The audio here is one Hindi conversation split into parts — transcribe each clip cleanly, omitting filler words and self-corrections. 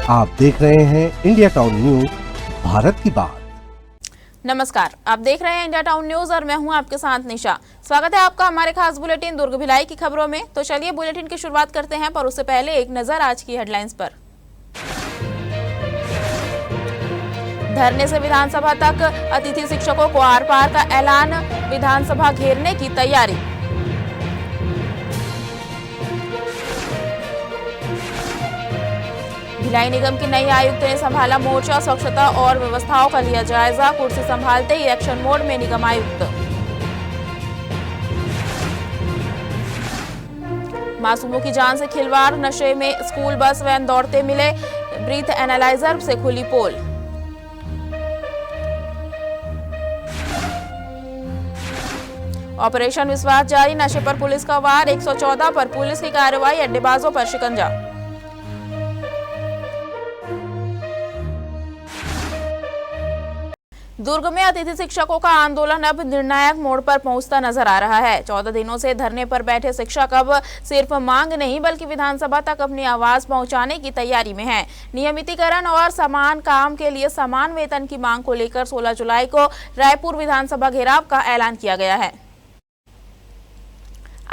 आप देख रहे हैं इंडिया टाउन न्यूज, भारत की बात। नमस्कार, आप देख रहे हैं इंडिया टाउन न्यूज और मैं हूं आपके साथ निशा। स्वागत है आपका हमारे खास बुलेटिन दुर्ग भिलाई की खबरों में। तो चलिए बुलेटिन की शुरुआत करते हैं, पर उससे पहले एक नजर आज की हेडलाइंस पर। धरने से विधानसभा तक, अतिथि शिक्षकों को आर पार का ऐलान, विधानसभा घेरने की तैयारी। भिलाई निगम की नई आयुक्त ने संभाला मोर्चा, स्वच्छता और व्यवस्थाओं का लिया जायजा, कुर्सी संभालते ही एक्शन मोड में निगम आयुक्त। मासूमों की जान से खिलवाड़, नशे में स्कूल बस वैन दौड़ते मिले, ब्रीथ एनालाइजर से खुली पोल। ऑपरेशन विश्वास जारी, नशे पर पुलिस का वार, 114 पर पुलिस की कार्रवाई, अड्डेबाजों पर शिकंजा। दुर्ग में अतिथि शिक्षकों का आंदोलन अब निर्णायक मोड़ पर पहुंचता नजर आ रहा है। 14 दिनों से धरने पर बैठे शिक्षक अब सिर्फ मांग नहीं बल्कि विधानसभा तक अपनी आवाज पहुंचाने की तैयारी में हैं। नियमितीकरण और समान काम के लिए समान वेतन की मांग को लेकर 16 जुलाई को रायपुर विधानसभा घेराव का ऐलान किया गया है।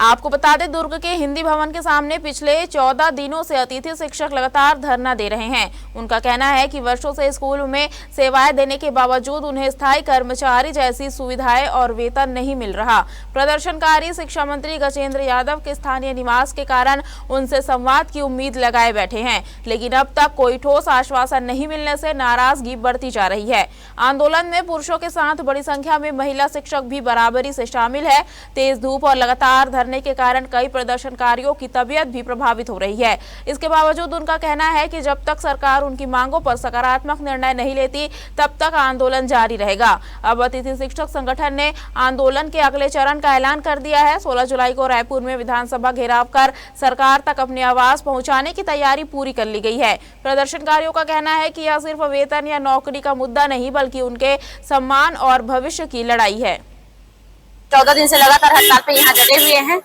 आपको बता दें, दुर्ग के हिंदी भवन के सामने पिछले 14 दिनों से अतिथि शिक्षक लगातार धरना दे रहे हैं। उनका कहना है कि वर्षों से स्कूल में सेवाएं देने के बावजूद उन्हें स्थायी कर्मचारी जैसी सुविधाएं और वेतन नहीं मिल रहा। प्रदर्शनकारी शिक्षा मंत्री गजेंद्र यादव के स्थानीय निवास के कारण उनसे संवाद की उम्मीद लगाए बैठे हैं, लेकिन अब तक कोई ठोस आश्वासन नहीं मिलने से नाराजगी बढ़ती जा रही है। आंदोलन में पुरुषों के साथ बड़ी संख्या में महिला शिक्षक भी बराबरी से शामिल है। तेज धूप और लगातार के कारण कई प्रदर्शनकारियों की तबीयत भी प्रभावित हो रही है। इसके बावजूद उनका कहना है कि जब तक सरकार उनकी मांगों पर सकारात्मक निर्णय नहीं लेती तब तक आंदोलन जारी रहेगा। अब अतिथि शिक्षक संगठन ने आंदोलन के अगले चरण का ऐलान कर दिया है। 16 जुलाई को रायपुर में विधानसभा घेराव कर सरकार तक अपनी आवाज पहुंचाने की तैयारी पूरी कर ली गई है। प्रदर्शनकारियों का कहना है कि यह सिर्फ वेतन या नौकरी का मुद्दा नहीं बल्कि उनके सम्मान और भविष्य की लड़ाई है। 14 दिन से लगातार हड़ताल पे यहाँ जगे हुए हैं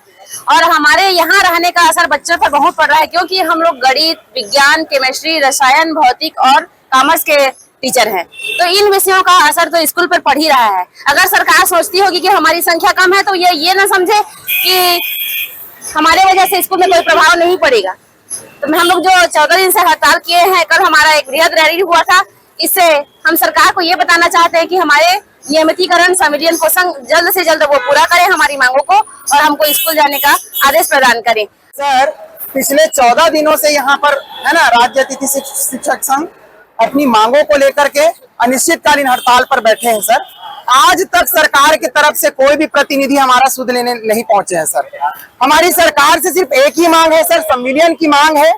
और हमारे यहाँ रहने का असर बच्चों पर बहुत पड़ रहा है, क्योंकि हम लोग गणित, विज्ञान, केमिस्ट्री, रसायन, भौतिक और कॉमर्स के टीचर हैं। तो इन विषयों का असर तो स्कूल पर पड़ ही रहा है। अगर सरकार सोचती होगी कि हमारी संख्या कम है तो ये ना समझे कि हमारे वजह से स्कूल में कोई प्रभाव नहीं पड़ेगा। तो हम लोग जो 14 दिन से हड़ताल किए हैं, कल हमारा एक बृहद रैली हुआ था। इससे हम सरकार को ये बताना चाहते हैं कि हमारे नियमितीकरण संविलियन को जल्द से जल्द वो पूरा करें हमारी मांगों को और हमको स्कूल जाने का आदेश प्रदान करें। सर, पिछले 14 दिनों से यहाँ पर है ना, राज्य अतिथि शिक्षक संघ अपनी मांगों को लेकर के अनिश्चितकालीन हड़ताल पर बैठे हैं। सर, आज तक सरकार की तरफ से कोई भी प्रतिनिधि हमारा सुध लेने नहीं पहुंचे हैं। सर, हमारी सरकार से सिर्फ एक ही मांग है सर, संविलियन की मांग है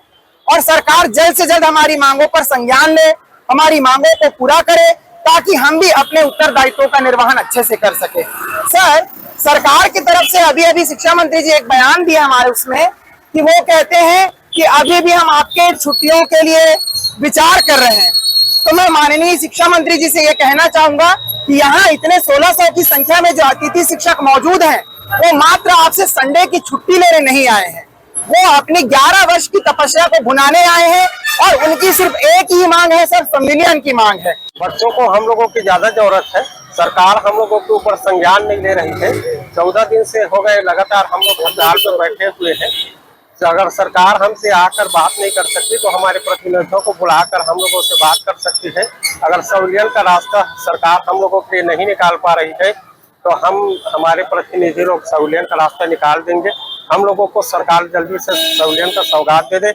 और सरकार जल्द से जल्द हमारी मांगों पर संज्ञान ले, हमारी मांगों को पूरा करे ताकि हम भी अपने उत्तरदायित्वों का निर्वहन अच्छे से कर सके। सर, सरकार की तरफ से अभी अभी शिक्षा मंत्री जी एक बयान दिया हमारे उसमें कि वो कहते हैं कि अभी भी हम आपके छुट्टियों के लिए विचार कर रहे हैं। तो मैं माननीय शिक्षा मंत्री जी से ये कहना चाहूंगा कि यहाँ इतने 1600 की संख्या में जो अतिथि शिक्षक मौजूद हैं, वो मात्र आपसे संडे की छुट्टी लेने नहीं आए हैं, वो अपनी 11 वर्ष की तपस्या को भुनाने आए हैं और उनकी सिर्फ एक ही मांग है सर, संविलियन की मांग है। बच्चों को हम लोगों की ज्यादा जरूरत है। सरकार हम लोगों के ऊपर संज्ञान नहीं ले रही है। 14 दिन से हो गए लगातार हम लोग हड़ताल पर बैठे हुए हैं। तो अगर सरकार हमसे आकर बात नहीं कर सकती तो हमारे प्रतिनिधियों को बुलाकर हम लोगों से बात कर सकती है। अगर संविलियन का रास्ता सरकार हम लोगों के लिए नहीं निकाल पा रही है तो हमारे प्रतिनिधि लोग संविलियन का रास्ता निकाल देंगे। हम लोगों को सरकार जल्दी से संविलियन का सौगात दे दे।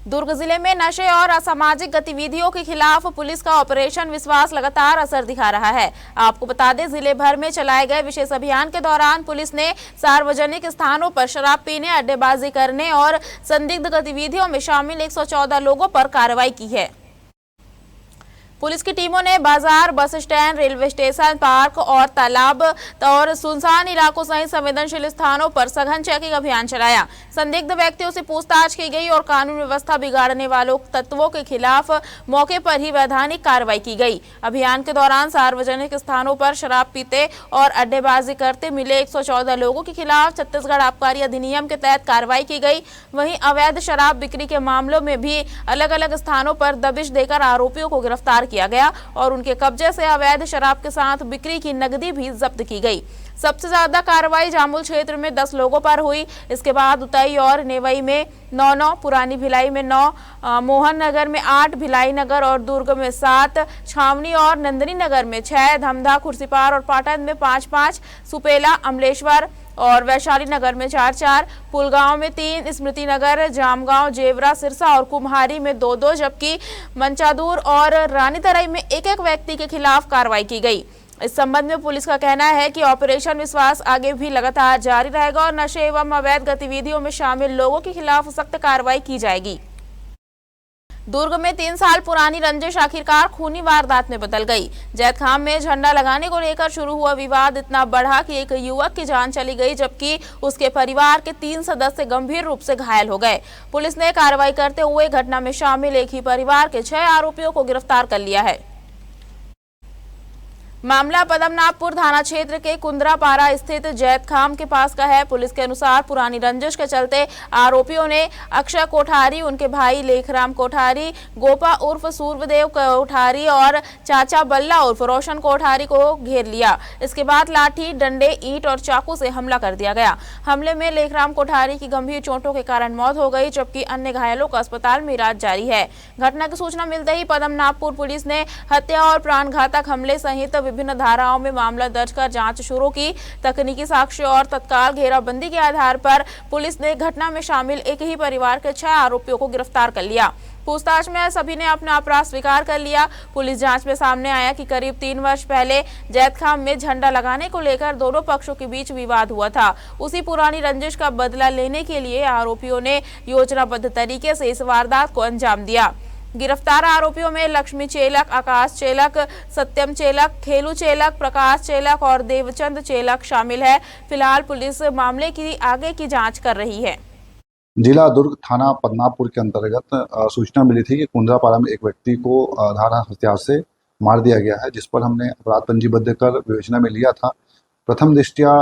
दुर्ग जिले में नशे और असामाजिक गतिविधियों के खिलाफ पुलिस का ऑपरेशन विश्वास लगातार असर दिखा रहा है। आपको बता दें, जिले भर में चलाए गए विशेष अभियान के दौरान पुलिस ने सार्वजनिक स्थानों पर शराब पीने, अड्डेबाजी करने और संदिग्ध गतिविधियों में शामिल 114 लोगों पर कार्रवाई की है। पुलिस की टीमों ने बाजार, bus stand, railway station, park और तालाब और सुनसान इलाकों सहित संवेदनशील स्थानों पर सघन चेकिंग अभियान चलाया। संदिग्ध व्यक्तियों से पूछताछ की गई और कानून व्यवस्था बिगाड़ने वालों तत्वों के खिलाफ मौके पर ही वैधानिक कार्रवाई की गई। अभियान के दौरान सार्वजनिक स्थानों पर शराब पीते और अड्डेबाजी करते मिले 114 लोगों के खिलाफ छत्तीसगढ़ आबकारी अधिनियम के तहत कार्रवाई की गई। वहीं अवैध शराब बिक्री के मामलों में भी अलग अलग स्थानों पर दबिश देकर आरोपियों को गिरफ्तार किया गया और उनके कब्जे से अवैध शराब के साथ बिक्री की नकदी भी जब्त की गई। सबसे ज्यादा कार्रवाई जामुल क्षेत्र में 10 लोगों पर हुई। इसके बाद उतई और नेवई में 9, पुरानी भिलाई में 9, मोहन नगर में 8, भिलाई नगर और दुर्ग में 7, छावनी और नंदनी नगर में 6, धमधा, खुर्सीपार और पाटन में 5, सुपेला, अमलेश्वर और वैशाली नगर में 4, पुलगांव में 3, स्मृति नगर, जामगांव, जेवरा, सिरसा और कुम्हारी में 2, जबकि मंचादूर और रानीतराई में 1 व्यक्ति के खिलाफ कार्रवाई की गई। इस संबंध में पुलिस का कहना है कि ऑपरेशन विश्वास आगे भी लगातार जारी रहेगा और नशे एवं अवैध गतिविधियों में शामिल लोगों के खिलाफ सख्त कार्रवाई की जाएगी। दुर्ग में 3 साल पुरानी रंजिश आखिरकार खूनी वारदात में बदल गई। जैतखाम में झंडा लगाने को लेकर शुरू हुआ विवाद इतना बढ़ा कि एक युवक की जान चली गई, जबकि उसके परिवार के 3 सदस्य गंभीर रूप से घायल हो गए। पुलिस ने कार्रवाई करते हुए घटना में शामिल एक ही परिवार के 6 आरोपियों को गिरफ्तार कर लिया है। मामला पद्मनाभपुर थाना क्षेत्र के कुंदरापारा स्थित जैतखाम के पास का है। पुलिस के अनुसार पुरानी रंजिश के चलते आरोपियों ने अक्षय कोठारी, उनके भाई लेखराम कोठारी, गोपा उर्फ सूर्यदेव कोठारी और चाचा बल्ला उर्फ रोशन कोठारी को घेर लिया। इसके बाद लाठी, डंडे, ईंट और चाकू से हमला कर दिया गया। हमले में लेखराम कोठारी की गंभीर चोटों के कारण मौत हो गई, जबकि अन्य घायलों का अस्पताल में इलाज जारी है। घटना की सूचना मिलते ही पद्मनाभपुर पुलिस ने हत्या और प्राणघातक हमले सहित विभिन्न धाराओं में मामला दर्ज कर जांच शुरू की। तकनीकी साक्ष्य और तत्काल घेराबंदी के आधार पर पुलिस ने घटना में शामिल एक ही परिवार के 6 आरोपियों को गिरफ्तार कर लिया। पूछताछ में सभी ने अपना अपराध स्वीकार कर लिया। पुलिस जांच में सामने आया कि करीब 3 वर्ष पहले जैतखाम में झंडा लगाने को लेकर दोनों पक्षों के बीच विवाद हुआ था। उसी पुरानी रंजिश का बदला लेने के लिए आरोपियों ने योजनाबद्ध तरीके से इस वारदात को अंजाम दिया। गिरफ्तार आरोपियों में लक्ष्मी चेलक, आकाश चेलक, सत्यम चेलक, खेलू चेलक, प्रकाश चेलक और देवचंद चेलक शामिल है। फिलहाल पुलिस मामले की आगे की जांच कर रही है। जिला दुर्ग थाना पद्मनाभपुर के अंतर्गत सूचना मिली थी कि कुंदरापारा में एक व्यक्ति को धारदार हथियार से मार दिया गया है, जिस पर हमने अपराध पंजीबद्ध कर विवेचना में लिया था। प्रथम दृष्टया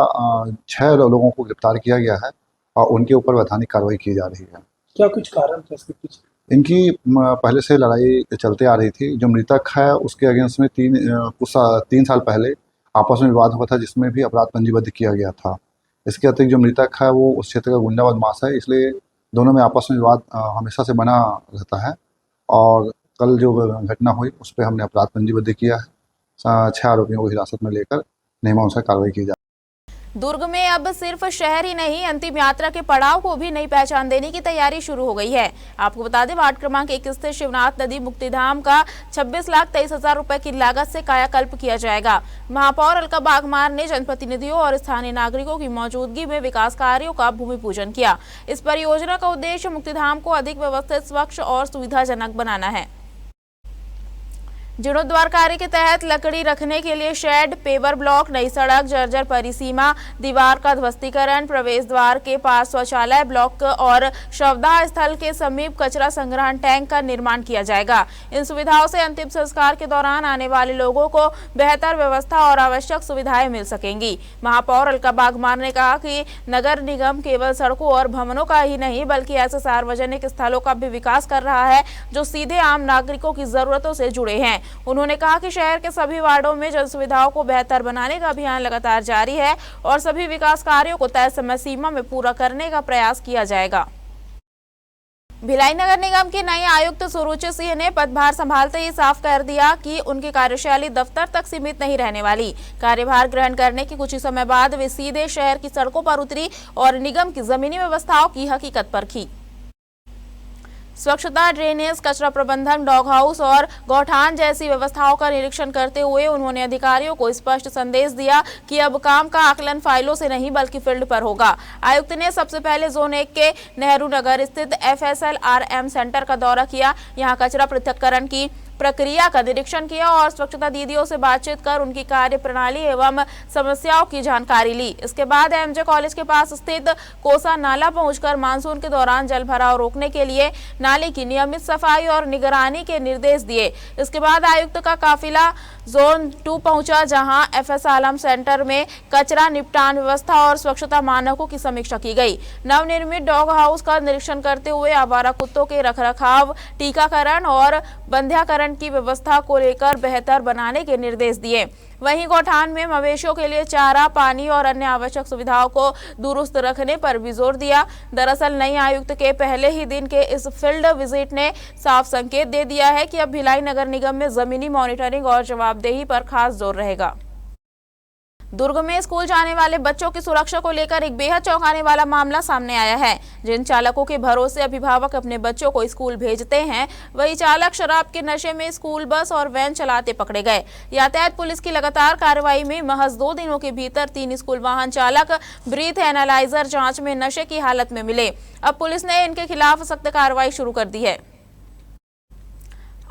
6 लोगों को गिरफ्तार किया गया है और उनके ऊपर वैधानिक कार्रवाई की जा रही है। क्या कुछ कारण था इसके पीछे? इनकी पहले से लड़ाई चलते आ रही थी। जो मृतक है उसके अगेंस्ट में 3 साल पहले आपस में विवाद हुआ था, जिसमें भी अपराध पंजीबद्ध किया गया था। इसके अतिरिक्त जो मृतक है वो उस क्षेत्र का गुंडा बदमाश है, इसलिए दोनों में आपस में विवाद हमेशा से बना रहता है। और कल जो घटना हुई उस पर हमने अपराध पंजीबद्ध किया है। 6 आरोपियों को हिरासत में लेकर नियमानुसार कार्रवाई की जाए। दुर्ग में अब सिर्फ शहर ही नहीं, अंतिम यात्रा के पड़ाव को भी नई पहचान देने की तैयारी शुरू हो गई है। आपको बता दें, वार्ड क्रमांक 1 स्थित शिवनाथ नदी मुक्तिधाम का 26,23,000 रुपए की लागत से कायाकल्प किया जाएगा। महापौर अलका बागमार ने जनप्रतिनिधियों और स्थानीय नागरिकों की मौजूदगी में विकास कार्यों का भूमि पूजन किया। इस परियोजना का उद्देश्य मुक्तिधाम को अधिक व्यवस्थित, स्वच्छ और सुविधाजनक बनाना है। जीर्णोद्धार कार्य के तहत लकड़ी रखने के लिए शेड, पेवर ब्लॉक, नई सड़क, जर्जर परिसीमा, दीवार का ध्वस्तीकरण, प्रवेश द्वार के पास शौचालय ब्लॉक और शवदाह स्थल के समीप कचरा संग्रहण टैंक का निर्माण किया जाएगा। इन सुविधाओं से अंतिम संस्कार के दौरान आने वाले लोगों को बेहतर व्यवस्था और आवश्यक सुविधाएं मिल सकेंगी। महापौर अलका बागमार ने कहा कि नगर निगम केवल सड़कों और भवनों का ही नहीं बल्कि ऐसे सार्वजनिक स्थलों का भी विकास कर रहा है जो सीधे आम नागरिकों की जरूरतों से जुड़े हैं। उन्होंने कहा कि शहर के सभी वार्डों में जन सुविधाओं को बेहतर बनाने का अभियान लगातार जारी है और सभी विकास कार्यों को तय समय सीमा में पूरा करने का प्रयास किया जाएगा। भिलाई नगर निगम के नए आयुक्त सुरुचि सिंह ने पदभार संभालते ही साफ कर दिया कि उनकी कार्यशैली दफ्तर तक सीमित नहीं रहने वाली। कार्यभार ग्रहण करने के कुछ ही समय बाद वे सीधे शहर की सड़कों पर उतरी और निगम की जमीनी व्यवस्थाओं की हकीकत परखी। स्वच्छता, ड्रेनेज, कचरा प्रबंधन, डॉग हाउस और गौठान जैसी व्यवस्थाओं का निरीक्षण करते हुए उन्होंने अधिकारियों को स्पष्ट संदेश दिया कि अब काम का आकलन फाइलों से नहीं बल्कि फील्ड पर होगा। आयुक्त ने सबसे पहले जोन 1 के नेहरू नगर स्थित FSLRM सेंटर का दौरा किया। यहां कचरा पृथक्करण की प्रक्रिया का निरीक्षण किया और स्वच्छता दीदियों से बातचीत कर उनकी कार्य प्रणाली एवं समस्याओं की जानकारी ली। इसके बाद एमजे कॉलेज के पास स्थित कोसा नाला पहुंचकर मानसून के दौरान जल भराव रोकने के लिए नाले की नियमित सफाई और निगरानी के निर्देश दिए। इसके बाद आयुक्त का काफिला जोन 2 पहुंचा, जहां एफएस आलम सेंटर में कचरा निपटान व्यवस्था और स्वच्छता मानकों की समीक्षा की गई। नवनिर्मित डॉग हाउस का निरीक्षण करते हुए आवारा कुत्तों के रखरखाव, टीकाकरण और बंध्याकरण की व्यवस्था को लेकर बेहतर बनाने के निर्देश दिए। वहीं गौठान में मवेशियों के लिए चारा, पानी और अन्य आवश्यक सुविधाओं को दुरुस्त रखने पर भी जोर दिया। दरअसल नई आयुक्त के पहले ही दिन के इस फील्ड विजिट ने साफ संकेत दे दिया है कि अब भिलाई नगर निगम में जमीनी मॉनिटरिंग और जवाबदेही पर खास जोर रहेगा। दुर्ग में स्कूल जाने वाले बच्चों की सुरक्षा को लेकर एक बेहद चौंकाने वाला मामला सामने आया है। जिन चालकों के भरोसे अभिभावक अपने बच्चों को स्कूल भेजते हैं, वही चालक शराब के नशे में स्कूल बस और वैन चलाते पकड़े गए। यातायात पुलिस की लगातार कार्रवाई में महज 2 दिनों के भीतर 3 स्कूल वाहन चालक ब्रीथ एनालाइजर जांच में नशे की हालत में मिले। अब पुलिस ने इनके खिलाफ सख्त कार्रवाई शुरू कर दी है।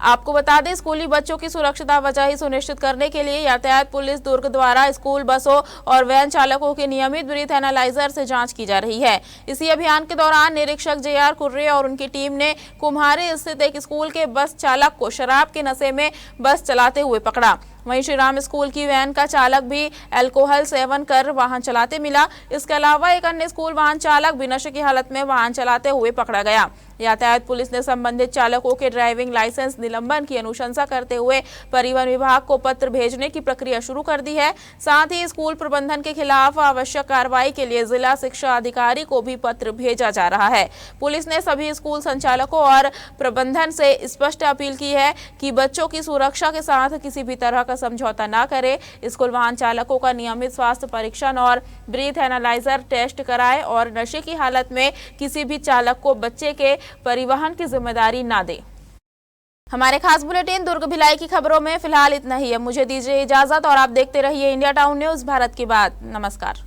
आपको बता दें, स्कूली बच्चों की सुरक्षित आवाजाही सुनिश्चित करने के लिए यातायात पुलिस दुर्ग द्वारा स्कूल बसों और वैन चालकों के नियमित ब्रीथ एनालाइजर से जांच की जा रही है। इसी अभियान के दौरान निरीक्षक JR कुर्रे और उनकी टीम ने कुम्हारी स्थित एक स्कूल के बस चालक को शराब के नशे में बस चलाते हुए पकड़ा। वहीं श्री राम स्कूल की वैन का चालक भी अल्कोहल सेवन कर वाहन चलाते मिला। इसके अलावा एक अन्य स्कूल वाहन चालक भी नशे की हालत में वाहन चलाते हुए पकड़ा गया। यातायात पुलिस ने संबंधित चालकों के ड्राइविंग लाइसेंस निलंबन की अनुशंसा करते हुए परिवहन विभाग को पत्र भेजने की प्रक्रिया शुरू कर दी है। साथ ही स्कूल प्रबंधन के खिलाफ आवश्यक कार्रवाई के लिए जिला शिक्षा अधिकारी को भी पत्र भेजा जा रहा है। पुलिस ने सभी स्कूल संचालकों और प्रबंधन से स्पष्ट अपील की है कि बच्चों की सुरक्षा के साथ किसी भी तरह का समझौता न करे। स्कूल वाहन चालकों का नियमित स्वास्थ्य परीक्षण और ब्रीथ एनालाइजर टेस्ट कराएं और नशे की हालत में किसी भी चालक को बच्चे के परिवहन की जिम्मेदारी ना दे। हमारे खास बुलेटिन दुर्ग भिलाई की खबरों में फिलहाल इतना ही है। मुझे दीजिए इजाजत और आप देखते रहिए इंडिया टाउन न्यूज, भारत की बात। नमस्कार।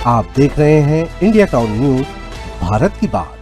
आप देख रहे हैं इंडिया टाउन न्यूज, भारत की बात।